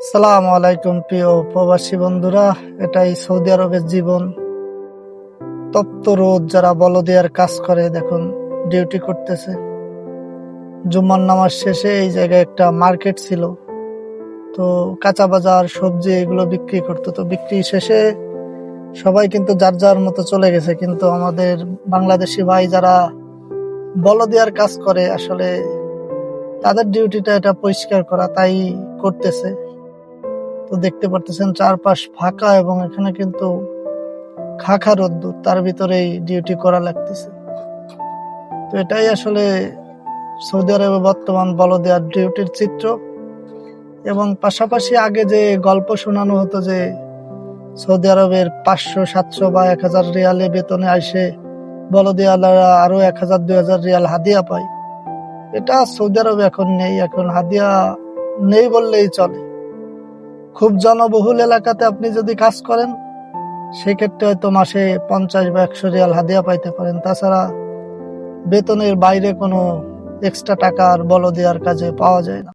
সালাম আলাইকুম প্রিয় প্রবাসী বন্ধুরা। এটাই সৌদি আরবের জীবন। তপ্ত রোদ, যারা বলদিয়ার কাজ করে দেখুন ডিউটি করতেছে। জুম্মার নামাজ শেষে এই জায়গায় একটা মার্কেট ছিল, তো কাঁচা বাজার সবজি এগুলো বিক্রি করতো। তো বিক্রি শেষে সবাই কিন্তু যার যার মতো চলে গেছে, কিন্তু আমাদের বাংলাদেশি ভাই যারা বলদিয়ার কাজ করে আসলে তাদের ডিউটিটা এটা পরিষ্কার করা, তাই করতেছে। তো দেখতে পারতেছেন চারপাশ ফাঁকা এবং এখানে কিন্তু খাখা রোদ্দুর, তার ভিতরেই ডিউটি করা লাগতেছে। তো এটাই আসলে সৌদি আরবে বর্তমান বলদিয়ার ডিউটির চিত্র। এবং পাশাপাশি আগে যে গল্প শোনানো হতো যে সৌদি আরবের 500, 700 বা 1000 রিয়ালে বেতনে আসে বলদিয়ালারা আরো 1000, 2000 রিয়াল হাদিয়া পায়, এটা সৌদি আরবে এখন নেই। এখন হাদিয়া নেই বললেই চলে। খুব জনবহুল এলাকাতে আপনি যদি কাজ করেন সেক্ষেত্রে হয়তো মাসে 50 বা 100 রিয়াল হাদিয়া পাইতে পারেন, তাছাড়া বেতনের বাইরে কোনো এক্সট্রা টাকা আর বলদিয়ার কাজে পাওয়া যায় না।